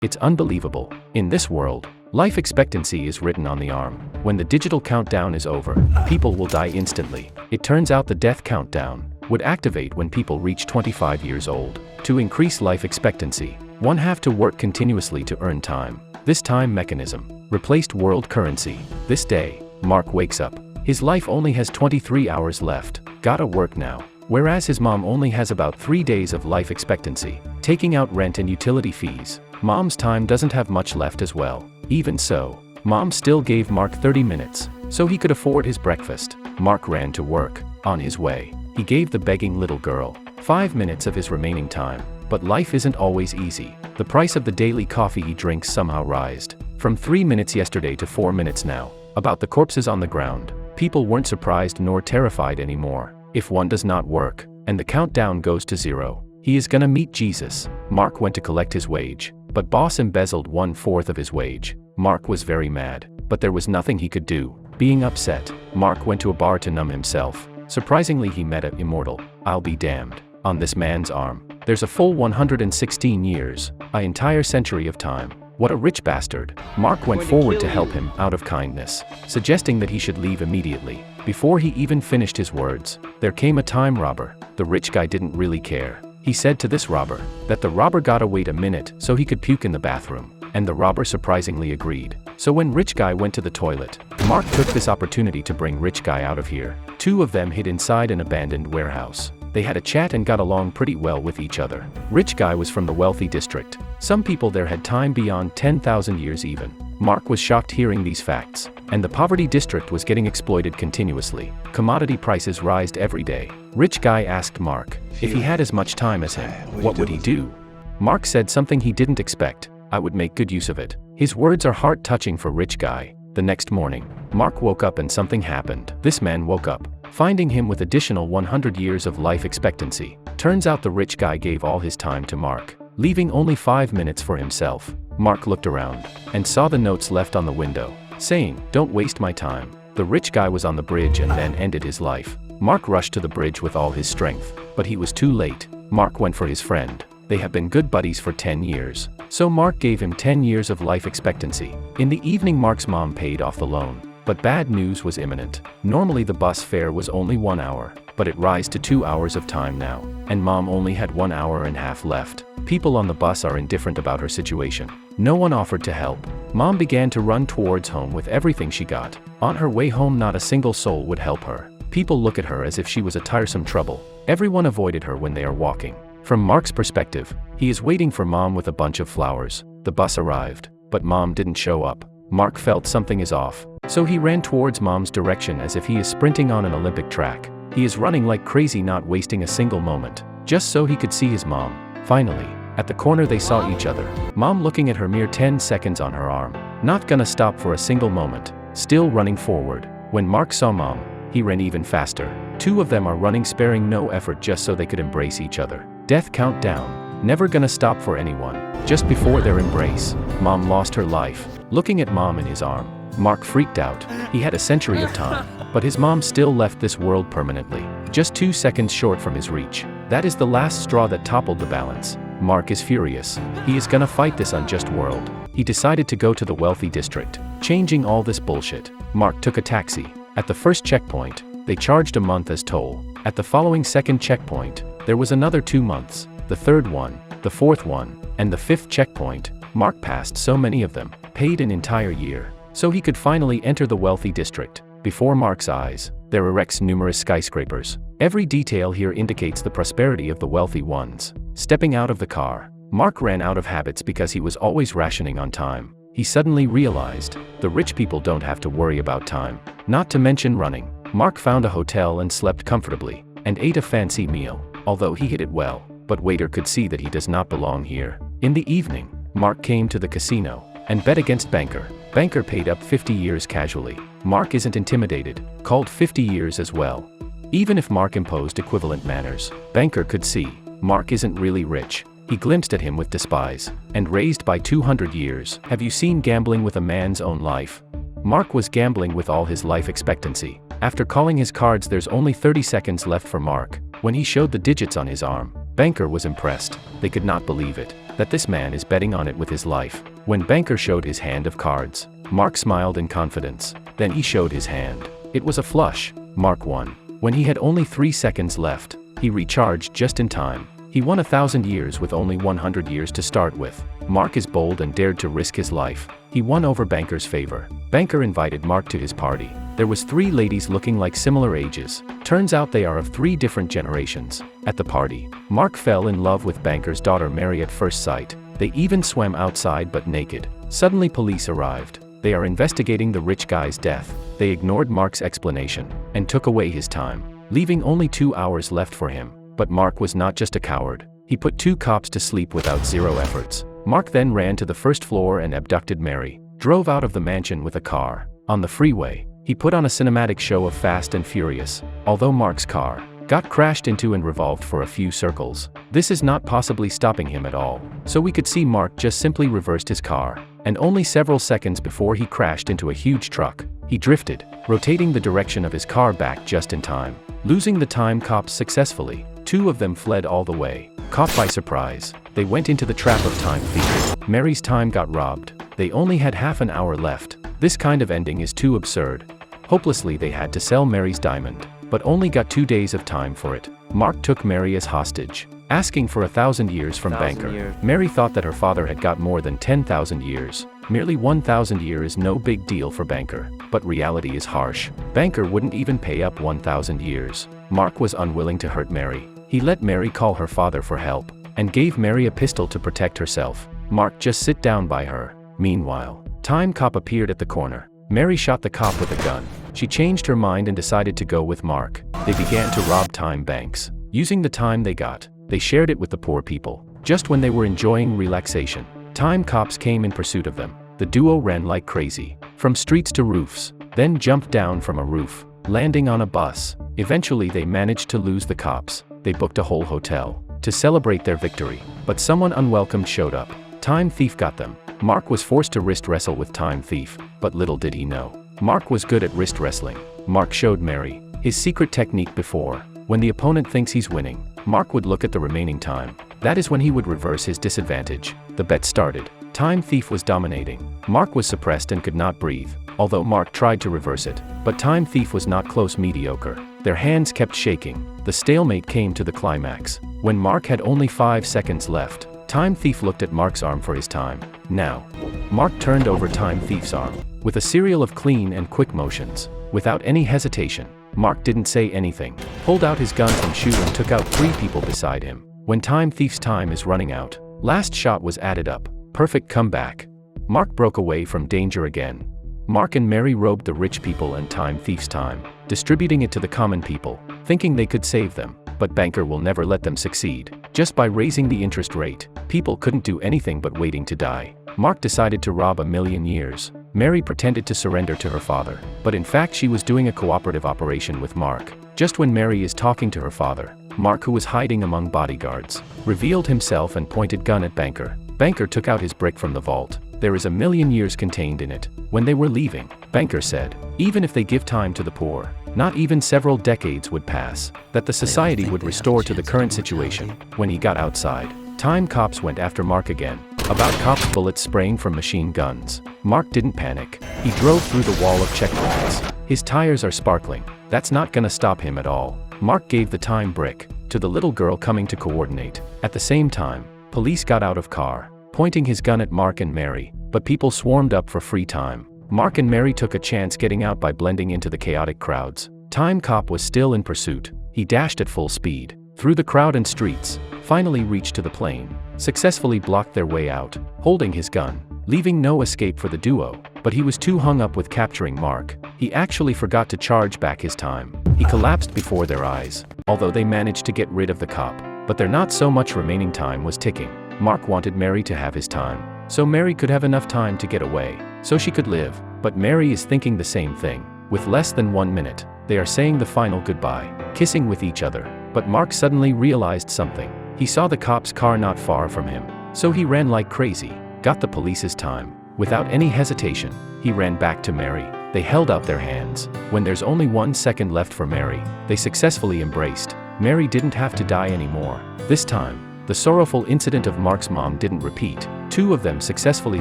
It's unbelievable. In this world, life expectancy is written on the arm. When the digital countdown is over, people will die instantly. It turns out the death countdown would activate when people reach 25 years old. To increase life expectancy, one have to work continuously to earn time. This time mechanism replaced world currency. This day, Mark wakes up. His life only has 23 hours left. Gotta work now. Whereas his mom only has about 3 days of life expectancy. Taking out rent and utility fees, mom's time doesn't have much left as well. Even so, mom still gave Mark 30 minutes, so he could afford his breakfast. Mark ran to work. On his way, he gave the begging little girl 5 minutes of his remaining time. But life isn't always easy. The price of the daily coffee he drinks somehow rised from 3 minutes yesterday to 4 minutes now. About the corpses on the ground, people weren't surprised nor terrified anymore. If one does not work, and the countdown goes to 0, he is gonna meet Jesus. Mark went to collect his wage, but boss embezzled 1/4 of his wage. Mark was very mad, but there was nothing he could do. Being upset, Mark went to a bar to numb himself. Surprisingly, he met an immortal, I'll be damned, on this man's arm. There's a full 116 years, an entire century of time. What a rich bastard. Mark went forward to help him out of kindness, suggesting that he should leave immediately. Before he even finished his words, there came a time robber. The rich guy didn't really care. He said to this robber that the robber gotta wait a minute so he could puke in the bathroom, and the robber surprisingly agreed. So when rich guy went to the toilet, Mark took this opportunity to bring rich guy out of here. Two of them hid inside an abandoned warehouse. They had a chat and got along pretty well with each other. Rich guy was from the wealthy district. Some people there had time beyond 10,000 years even. Mark was shocked hearing these facts. And the poverty district was getting exploited continuously. Commodity prices rised every day. Rich guy asked Mark if he had as much time as him, what would he do? Mark said something he didn't expect. I would make good use of it. His words are heart-touching for rich guy. The next morning, Mark woke up and something happened. This man woke up, finding him with additional 100 years of life expectancy. Turns out the rich guy gave all his time to Mark, leaving only 5 minutes for himself. Mark looked around and saw the notes left on the window, saying, "Don't waste my time." The rich guy was on the bridge and then ended his life. Mark rushed to the bridge with all his strength, but he was too late. Mark went for his friend. They have been good buddies for 10 years. So Mark gave him 10 years of life expectancy. In the evening, Mark's mom paid off the loan. But bad news was imminent. Normally the bus fare was only 1 hour, but it rose to 2 hours of time now, and mom only had 1 hour and a half left. People on the bus are indifferent about her situation. No one offered to help. Mom began to run towards home with everything she got. On her way home, not a single soul would help her. People look at her as if she was a tiresome trouble. Everyone avoided her when they are walking. From Mark's perspective, he is waiting for mom with a bunch of flowers. The bus arrived, but mom didn't show up. Mark felt something is off, so he ran towards mom's direction as if he is sprinting on an Olympic track. He is running like crazy, not wasting a single moment, just so he could see his mom. Finally, at the corner they saw each other. Mom looking at her mere 10 seconds on her arm. Not gonna stop for a single moment. Still running forward. When Mark saw mom, he ran even faster. Two of them are running, sparing no effort just so they could embrace each other. Death countdown. Never gonna stop for anyone. Just before their embrace, mom lost her life. Looking at mom in his arm, Mark freaked out. He had a century of time, but his mom still left this world permanently. Just 2 seconds short from his reach. That is the last straw that toppled the balance. Mark is furious. He is gonna fight this unjust world. He decided to go to the wealthy district, changing all this bullshit. Mark took a taxi. At the first checkpoint, they charged a month as toll. At the following second checkpoint, there was another 2 months. The third one, the fourth one, and the fifth checkpoint. Mark passed so many of them, paid an entire year, so he could finally enter the wealthy district. Before Mark's eyes, there erects numerous skyscrapers. Every detail here indicates the prosperity of the wealthy ones. Stepping out of the car, Mark ran out of habits because he was always rationing on time. He suddenly realized, the rich people don't have to worry about time, not to mention running. Mark found a hotel and slept comfortably, and ate a fancy meal, although he hid it well, but waiter could see that he does not belong here. In the evening, Mark came to the casino, and bet against Banker. Banker paid up 50 years casually. Mark isn't intimidated, called 50 years as well. Even if Mark imposed equivalent manners, Banker could see, Mark isn't really rich. He glimpsed at him with despise, and raised by 200 years. Have you seen gambling with a man's own life? Mark was gambling with all his life expectancy. After calling his cards, there's only 30 seconds left for Mark. When he showed the digits on his arm, Banker was impressed. They could not believe it. that this man is betting on it with his life. When banker showed his hand of cards, Mark smiled in confidence. Then he showed his hand. It was a flush. Mark won. When he had only 3 seconds left, he recharged just in time. He won 1,000 years with only 100 years to start with. Mark is bold and dared to risk his life. He won over banker's favor. Banker invited Mark to his party. There was 3 ladies looking like similar ages. Turns out they are of 3 different generations. At the party, Mark fell in love with banker's daughter Mary at first sight. They even swam outside but naked. Suddenly police arrived. They are investigating the rich guy's death. They ignored Mark's explanation and took away his time, leaving only 2 hours left for him. But Mark was not just a coward. He put 2 cops to sleep without 0 efforts. Mark then ran to the first floor and abducted Mary, drove out of the mansion with a car. On the freeway, he put on a cinematic show of Fast and Furious. Although Mark's car got crashed into and revolved for a few circles, this is not possibly stopping him at all. So we could see Mark just simply reversed his car, and only several seconds before he crashed into a huge truck, he drifted, rotating the direction of his car back just in time, losing the time cops successfully. 2 of them fled all the way. Caught by surprise, they went into the trap of time thieves. Mary's time got robbed. They only had half an hour left. This kind of ending is too absurd. Hopelessly they had to sell Mary's diamond, but only got 2 days of time for it. Mark took Mary as hostage, asking for 1,000 years from banker. Mary thought that her father had got more than 10,000 years. Merely 1,000 years is no big deal for banker, but reality is harsh. Banker wouldn't even pay up 1,000 years. Mark was unwilling to hurt Mary. He let Mary call her father for help, and gave Mary a pistol to protect herself. Mark just sit down by her. Meanwhile, time cop appeared at the corner. Mary shot the cop with a gun. She changed her mind and decided to go with Mark. They began to rob time banks. Using the time they got, they shared it with the poor people. Just when they were enjoying relaxation, time cops came in pursuit of them. The duo ran like crazy, from streets to roofs, then jumped down from a roof, landing on a bus. Eventually they managed to lose the cops. They booked a whole hotel to celebrate their victory, but someone unwelcome showed up. Time thief got them. Mark was forced to wrist wrestle with time thief, but little did he know, Mark was good at wrist wrestling. Mark showed Mary his secret technique before. When the opponent thinks he's winning, Mark would look at the remaining time. That is when he would reverse his disadvantage. The bet started. Time thief was dominating. Mark was suppressed and could not breathe, although Mark tried to reverse it. But time thief was not close mediocre. Their hands kept shaking. The stalemate came to the climax. When Mark had only 5 seconds left, time thief looked at Mark's arm for his time. Now, Mark turned over time thief's arm. With a serial of clean and quick motions, without any hesitation, Mark didn't say anything, pulled out his gun from shoe and took out 3 people beside him. When time thief's time is running out, last shot was added up. Perfect comeback. Mark broke away from danger again. Mark and Mary robbed the rich people and time thief's time, distributing it to the common people, thinking they could save them. But banker will never let them succeed. Just by raising the interest rate, people couldn't do anything but waiting to die. Mark decided to rob 1,000,000 years. Mary pretended to surrender to her father, but in fact she was doing a cooperative operation with Mark. Just when Mary is talking to her father, Mark, who was hiding among bodyguards, revealed himself and pointed gun at banker. Banker took out his brick from the vault. There is 1,000,000 years contained in it. When they were leaving, banker said, even if they give time to the poor, not even several decades would pass, that the society would restore to the current situation. When he got outside, time cops went after Mark again. About cops' bullets spraying from machine guns. Mark didn't panic. He drove through the wall of checkpoints. His tires are sparkling. That's not gonna stop him at all. Mark gave the time brick to the little girl coming to coordinate. At the same time, police got out of car, pointing his gun at Mark and Mary, but people swarmed up for free time. Mark and Mary took a chance getting out by blending into the chaotic crowds. Time cop was still in pursuit. He dashed at full speed, through the crowd and streets, finally reached to the plane, successfully blocked their way out, holding his gun, leaving no escape for the duo. But he was too hung up with capturing Mark. He actually forgot to charge back his time. He collapsed before their eyes, although they managed to get rid of the cop. But their not so much remaining time was ticking. Mark wanted Mary to have his time, so Mary could have enough time to get away, so she could live. But Mary is thinking the same thing. With less than 1 minute, they are saying the final goodbye, kissing with each other. But Mark suddenly realized something. He saw the cop's car not far from him, so he ran like crazy, got the police's time. Without any hesitation, he ran back to Mary. They held out their hands. When there's only 1 second left for Mary, they successfully embraced. Mary didn't have to die anymore. This time, The sorrowful incident of Mark's mom didn't repeat. 2 of them successfully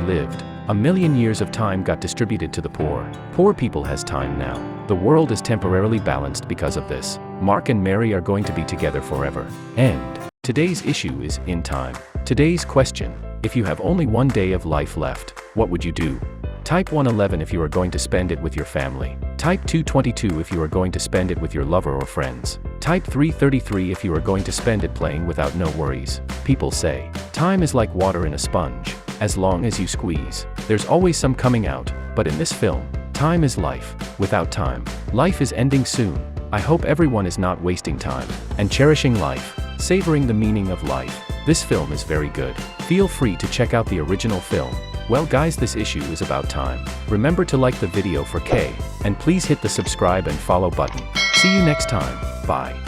lived. 1,000,000 years of time got distributed to the poor. Poor people has time now. The world is temporarily balanced because of this. Mark and Mary are going to be together forever. End. Today's issue is in time. Today's question: if you have only 1 day of life left, what would you do? Type 111 if you are going to spend it with your family. Type 222 if you are going to spend it with your lover or friends. Type 333 if you are going to spend it playing without no worries. People say, time is like water in a sponge. As long as you squeeze, there's always some coming out. But in this film, time is life. Without time, life is ending soon. I hope everyone is not wasting time and cherishing life, savoring the meaning of life. This film is very good. Feel free to check out the original film. Well guys, this issue is about time. Remember to like the video for K, and please hit the subscribe and follow button. See you next time. Bye.